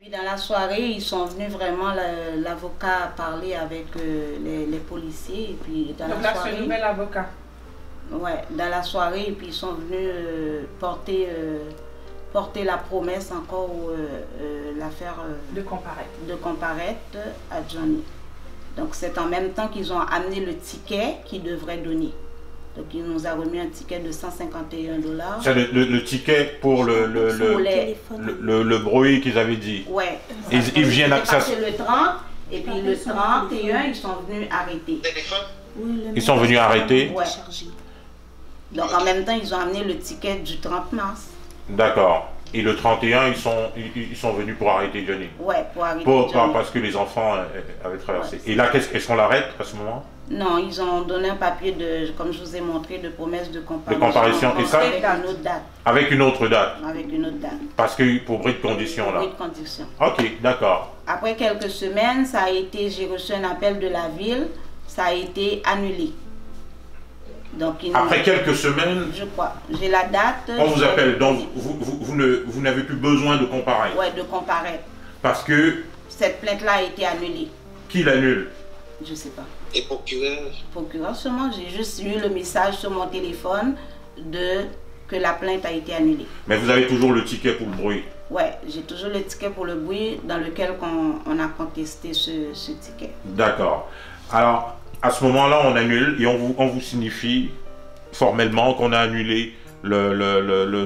Puis dans la soirée, ils sont venus vraiment, l'avocat parler avec les policiers. Et puis dans Donc la là, soirée, c'est un nouvel avocat. ouais, dans la soirée, et puis ils sont venus porter la promesse encore l'affaire de comparaître à Johnny. Donc c'est en même temps qu'ils ont amené le ticket qu'ils devraient donner. Donc il nous a remis un ticket de 151 $. C'est le ticket pour le bruit qu'ils avaient dit. Ouais. Ils viennent à ça. C'est le 30 et puis le 31 ils sont venus arrêter. Ils sont venus arrêter. Ouais. Donc en même temps ils ont amené le ticket du 30 mars. D'accord. Et le 31, ils sont venus pour arrêter Johnny. Ouais, pour arrêter Johnny. Parce que les enfants avaient traversé. Ouais, et là, est-ce qu'on l'arrête à ce moment? Non, ils ont donné un papier comme je vous ai montré, de promesse de comparaison. De comparaison. Et ça, avec une autre date. Avec une autre date. Avec une autre date. Parce que pour bris de condition, là. Bris de condition. Ok, d'accord. Après quelques semaines, j'ai reçu un appel de la ville, ça a été annulé. Donc, après quelques semaines, je crois, j'ai la date. On vous appelle, donc vous n'avez plus besoin de comparer. Oui, de comparaître. Parce que cette plainte-là a été annulée. Qui l'annule? Je ne sais pas. Et procureur? Procureur seulement, j'ai juste eu le message sur mon téléphone que la plainte a été annulée. Mais vous avez toujours le ticket pour le bruit? Oui, j'ai toujours le ticket pour le bruit dans lequel on a contesté ce ticket. D'accord. Alors, à ce moment-là, on annule et on vous signifie formellement qu'on a annulé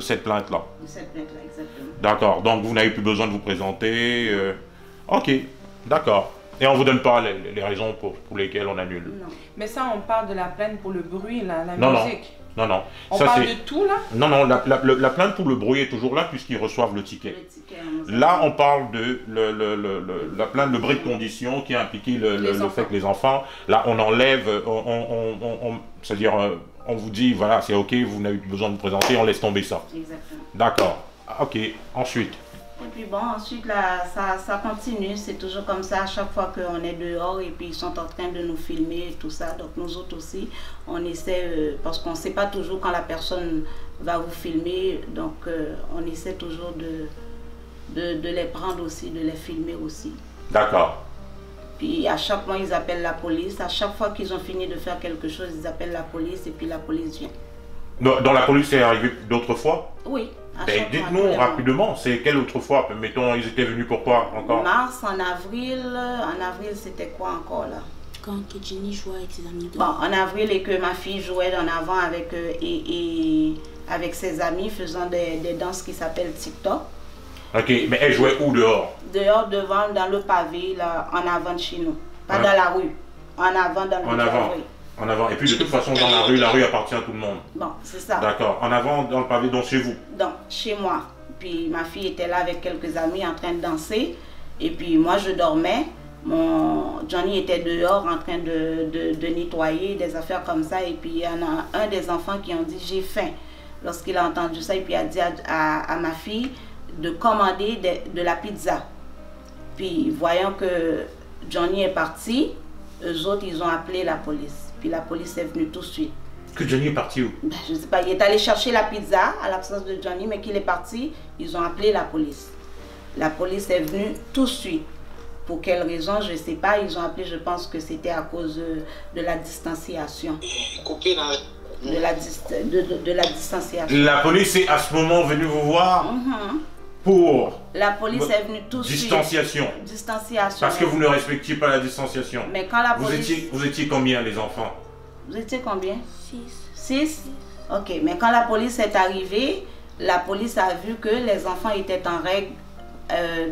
cette plainte-là. Cette plainte-là, exactement. D'accord. Donc, vous n'avez plus besoin de vous présenter. Ok, d'accord. Et on ne vous donne pas les raisons pour lesquelles on annule. Non. Mais ça, on parle de la plainte pour le bruit, la musique. Non, non. On parle de tout, là? Non, non, la plainte pour le bruit est toujours là puisqu'ils reçoivent le ticket. Là, on parle de la plainte de bris de condition qui a impliqué le fait que les enfants, là, on enlève, c'est-à-dire, on vous dit, voilà, c'est ok, vous n'avez plus besoin de vous présenter, on laisse tomber ça. Exactement. D'accord. Ok, ensuite. Et puis bon, ensuite, là, ça continue, c'est toujours comme ça, à chaque fois qu'on est dehors et puis ils sont en train de nous filmer et tout ça. Donc nous autres aussi, on essaie, parce qu'on ne sait pas toujours quand la personne va vous filmer, donc on essaie toujours de les prendre aussi, de les filmer aussi. D'accord. Puis à chaque fois, ils appellent la police. À chaque fois qu'ils ont fini de faire quelque chose, ils appellent la police et puis la police vient. Dans la police, c'est arrivé d'autres fois? Oui. Dites-nous rapidement, c'est quelle autre fois? Mettons, ils étaient venus pourquoi encore? Mars, en avril c'était quoi encore là? Quand Johnny jouait avec ses amis. Bon, en avril, et que ma fille jouait en avant avec, avec ses amis, faisant des danses qui s'appellent TikTok. Ok, mais elle jouait où dehors? Dehors, devant, dans le pavé, là, en avant de chez nous. Pas dans la rue, en avant dans le pavé. En avant. Et puis de toute façon, dans la rue appartient à tout le monde. Bon, c'est ça. D'accord. En avant, dans le pavé, donc chez vous? Donc, chez moi. Puis ma fille était là avec quelques amis en train de danser. Et puis moi, je dormais. Johnny était dehors en train de nettoyer, des affaires comme ça. Et puis il y en a un des enfants qui ont dit « j'ai faim ». Lorsqu'il a entendu ça, et puis il a dit à ma fille de commander de la pizza. Puis voyant que Johnny est parti, eux autres, ils ont appelé la police. Puis la police est venue tout de suite. Que Johnny est parti où? Ben, je ne sais pas, il est allé chercher la pizza à l'absence de Johnny, mais qu'il est parti, ils ont appelé la police. La police est venue tout de suite. Pour quelle raison, je ne sais pas. Ils ont appelé, je pense que c'était à cause de la distanciation. Coupé dans de la distanciation. La police est à ce moment venue vous voir pour... La police est venue tout de suite. Distanciation. Distanciation. Parce que vous ne respectiez pas la distanciation. Mais quand la police... Vous étiez combien, les enfants? Vous étiez combien? 6. Ok, mais quand la police est arrivée, la police a vu que les enfants étaient en règle,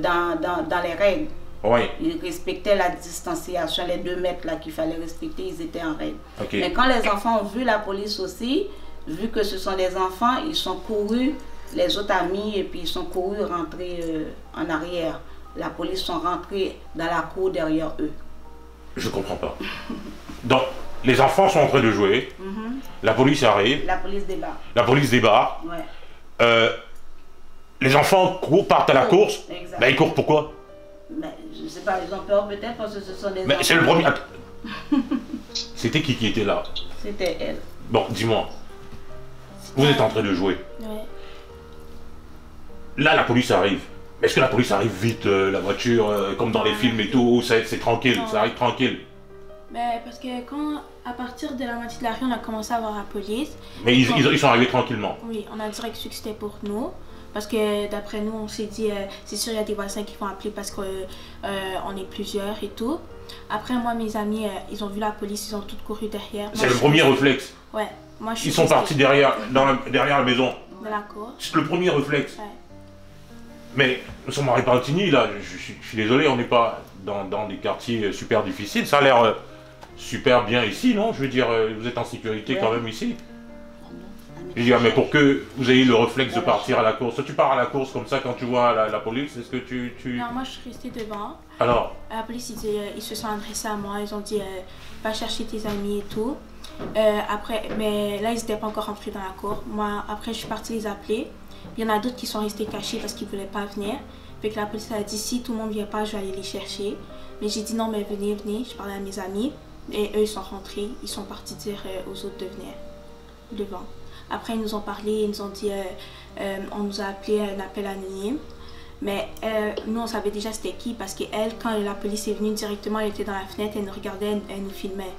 dans les règles. Oui. Ils respectaient la distanciation, les 2 mètres là qu'il fallait respecter, ils étaient en règle. Okay. Mais quand les enfants ont vu la police aussi, vu que ce sont des enfants, ils sont courus, les autres amis, et puis ils sont courus rentrer en arrière. La police sont rentrés dans la cour derrière eux. Je comprends pas. Donc, les enfants sont en train de jouer, la police arrive. La police débarque. La police débarque. Ouais. Les enfants partent à la course. Exact. Ben, ils courent pourquoi? Ben, je sais pas, ils ont peur peut-être parce que ce sont des enfants. C'est le premier... C'était qui était là? C'était elle. Bon, dis-moi. Vous êtes en train de jouer. Ouais. Là, la police arrive. Est-ce que la police arrive vite, la voiture, comme dans les films et tout, c'est tranquille, ça arrive tranquille? Mais parce que à partir de la moitié de la rue, on a commencé à voir la police. Mais ils sont arrivés tranquillement? Oui, on a direct su que c'était pour nous. Parce que d'après nous, on s'est dit, c'est sûr, il y a des voisins qui vont appeler parce qu'on est plusieurs et tout. Après, moi, mes amis, ils ont vu la police, ils ont tous couru derrière. C'est le premier réflexe? Ouais. Moi, ils sont partis derrière la maison? De la cour. C'est le premier réflexe? Ouais. Mais nous sommes à Repentigny, là, je suis désolé, on n'est pas dans des quartiers super difficiles. Ça a l'air super bien ici, non? Je veux dire, vous êtes en sécurité quand même ici. Je veux dire, mais pour que vous ayez le réflexe de partir à la course, tu pars à la course comme ça quand tu vois la police, est-ce que tu... Non, moi je suis restée devant. Alors? La police, ils se sont adressés à moi, ils ont dit, va chercher tes amis et tout. Après, mais là, ils n'étaient pas encore rentrés dans la cour. Moi, après, je suis partie les appeler. Il y en a d'autres qui sont restés cachés parce qu'ils ne voulaient pas venir. Fait que la police a dit, si tout le monde ne vient pas, je vais aller les chercher. Mais j'ai dit, non, mais venez, venez. Je parlais à mes amis. Et eux, ils sont rentrés. Ils sont partis dire aux autres de venir devant. Après, ils nous ont parlé, ils nous ont dit, on nous a appelé un appel anonyme. Mais nous, on savait déjà c'était qui parce qu'elle, quand la police est venue directement, elle était dans la fenêtre, elle nous regardait, elle nous filmait.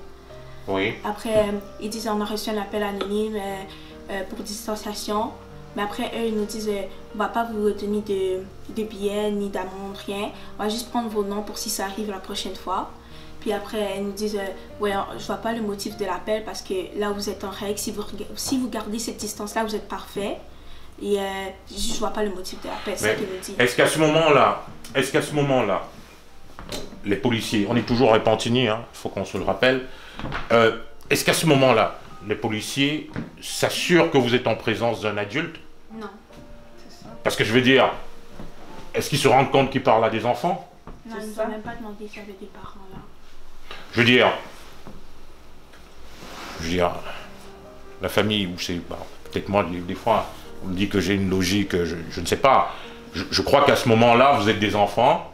Oui. Après, ils disent, on a reçu un appel anonyme pour distanciation. Mais après, eux, ils nous disent, on va pas vous donner de billets, ni d'amende, rien. On va juste prendre vos noms pour si ça arrive la prochaine fois. Puis après, ils nous disent, ouais, je vois pas le motif de l'appel parce que là, vous êtes en règle. Si vous gardez cette distance-là, vous êtes parfait. Et je vois pas le motif de l'appel, c'est ça qu'ils nous disent. Est-ce qu'à ce moment-là, les policiers, on est toujours à Repentigny, hein, il faut qu'on se le rappelle, est-ce qu'à ce moment-là, les policiers s'assurent que vous êtes en présence d'un adulte? Non, c'est ça. Parce que je veux dire, est-ce qu'ils se rendent compte qu'ils parlent à des enfants? Non, ils nous ont même pas demandé s'il y avait des parents là. Je veux dire, la famille, ou c'est, peut-être moi, des fois, on me dit que j'ai une logique, je ne sais pas. Je crois qu'à ce moment-là, vous êtes des enfants.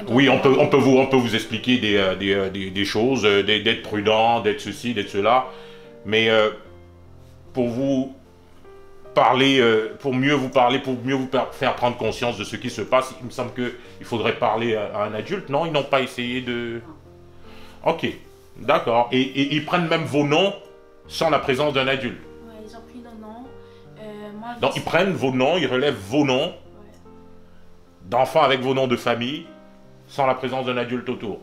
Oui, on peut vous expliquer des choses, d'être prudent, d'être ceci, d'être cela. Mais pour vous parler, pour mieux vous faire prendre conscience de ce qui se passe, il me semble qu'il faudrait parler à un adulte, non? Ils n'ont pas essayé de... Ok, d'accord. Et ils prennent même vos noms sans la présence d'un adulte? Ouais, ils ont pris nos noms. Moi, donc ils prennent vos noms, ils relèvent vos noms, ouais, d'enfants avec vos noms de famille, sans la présence d'un adulte autour?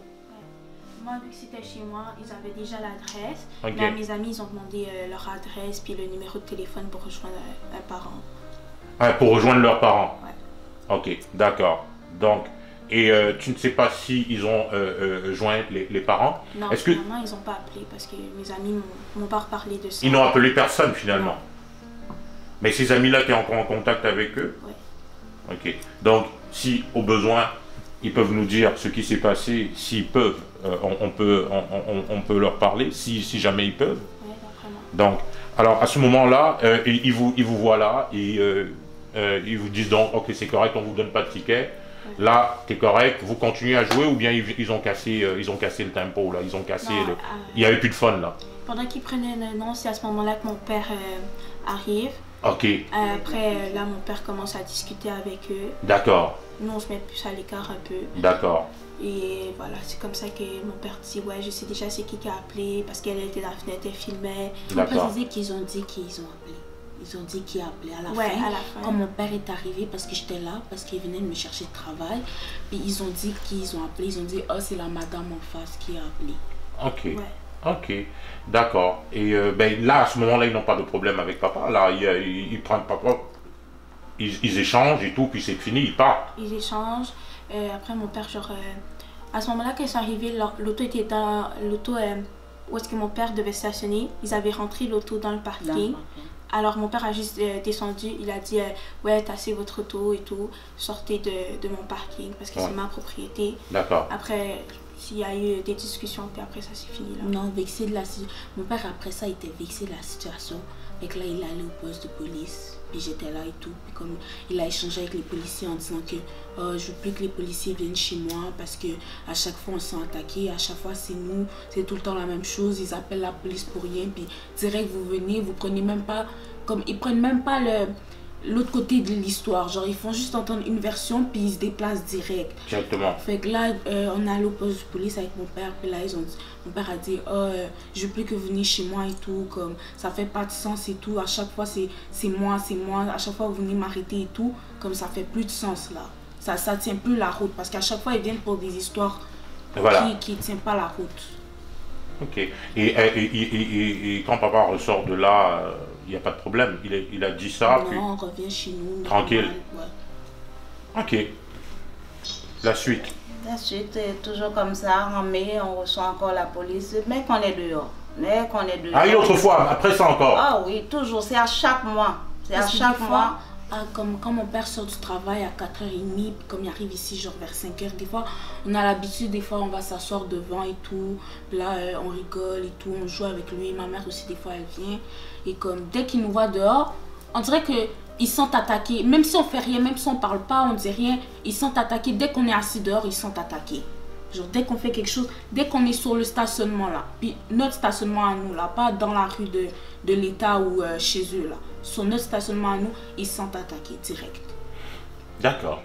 Moi, vu que c'était chez moi, ils avaient déjà l'adresse. Okay. Mais à mes amis, ils ont demandé leur adresse puis le numéro de téléphone pour rejoindre un parent. Ouais, pour rejoindre leurs parents? Ouais. Ok, d'accord. Donc, et tu ne sais pas s'ils ont joint les parents? Non, finalement, ils n'ont pas appelé parce que mes amis m'ont pas reparlé de ça. Ils n'ont appelé personne finalement? Non. Mais ces amis-là, tu es encore en contact avec eux? Oui. Ok. Donc, si au besoin, ils peuvent nous dire ce qui s'est passé, s'ils peuvent, on peut leur parler, si jamais ils peuvent. Oui, vraiment. Donc, alors à ce moment-là, ils vous voient là, et ils vous disent donc, ok, c'est correct, on ne vous donne pas de ticket. Ouais. Là, tu es correct, vous continuez à jouer ou bien ils ont cassé le tempo, là, ils ont cassé non, il n'y avait plus de fun là? Pendant qu'ils prenaient le nom, c'est à ce moment-là que mon père arrive. Ok. Après, là, mon père commence à discuter avec eux. D'accord. Nous, on se met plus à l'écart un peu. D'accord. Et voilà, c'est comme ça que mon père dit, ouais, je sais déjà c'est qui a appelé, parce qu'elle était dans la fenêtre, elle filmait. Il faut préciser qu'ils ont dit qu'ils ont appelé. Ils ont dit qui a appelé à la fin. À la fin. Quand mon père est arrivé, parce que j'étais là, parce qu'il venait me chercher de travail, puis ils ont dit qu'ils ont appelé, ils ont dit, oh, c'est la madame en face qui a appelé. Ok. Ouais. Ok, d'accord. Et ben là, à ce moment-là, ils n'ont pas de problème avec papa. Là, ils prennent papa, ils échangent et tout, puis c'est fini, ils partent. Ils échangent. Après, mon père, genre, à ce moment-là, quand ils sont arrivés, l'auto était dans l'auto où est-ce que mon père devait stationner. Ils avaient rentré l'auto dans le parking. Alors, mon père a juste descendu. Il a dit, ouais, tassez votre auto et tout. Sortez de mon parking parce que c'est ma propriété. D'accord. Après, il y a eu des discussions, puis après ça c'est fini là. Non, vexé de la situation. Mon père après ça était vexé de la situation. Et là il est allé au poste de police. Puis j'étais là et tout. Puis comme il a échangé avec les policiers en disant que je veux plus que les policiers viennent chez moi parce que à chaque fois on s'est attaqué, à chaque fois c'est nous, c'est tout le temps la même chose. Ils appellent la police pour rien. Puis direct vous venez, vous prenez même pas, comme ils prennent même pas l'autre côté de l'histoire. Genre, ils font juste entendre une version, puis ils se déplacent direct. Exactement. Fait que là, on est allé au poste de police avec mon père, puis là, mon père a dit, je veux plus que vous veniez chez moi et tout, comme, ça fait pas de sens et tout, à chaque fois, c'est moi, à chaque fois, vous venez m'arrêter et tout, comme ça fait plus de sens, là. Ça tient plus la route, parce qu'à chaque fois, ils viennent pour des histoires qui tiennent pas la route. Ok. Et quand papa ressort de là, il n'y a pas de problème. Il a dit ça. Non, puis... on revient chez nous. Tranquille. Ouais. Ok. La suite. La suite est toujours comme ça. En mai, on reçoit encore la police. Mais qu'on est dehors. Ah, une autre fois, après ça encore. Ah oui, toujours. C'est à chaque mois. C'est à chaque mois. Comme quand mon père sort du travail à 4h30, puis comme il arrive ici genre vers 5h, des fois on a l'habitude, des fois on va s'asseoir devant et tout, puis là on rigole et tout, on joue avec lui, ma mère aussi des fois elle vient, et comme dès qu'il nous voit dehors, on dirait qu'ils sont attaqués, même si on fait rien, même si on parle pas, on dit rien, ils sont attaqués, dès qu'on est assis dehors, ils sont attaqués. Genre dès qu'on fait quelque chose, dès qu'on est sur le stationnement là, puis notre stationnement à nous là, pas dans la rue de l'État ou chez eux là, sur notre stationnement à nous, ils sont attaqués direct. D'accord.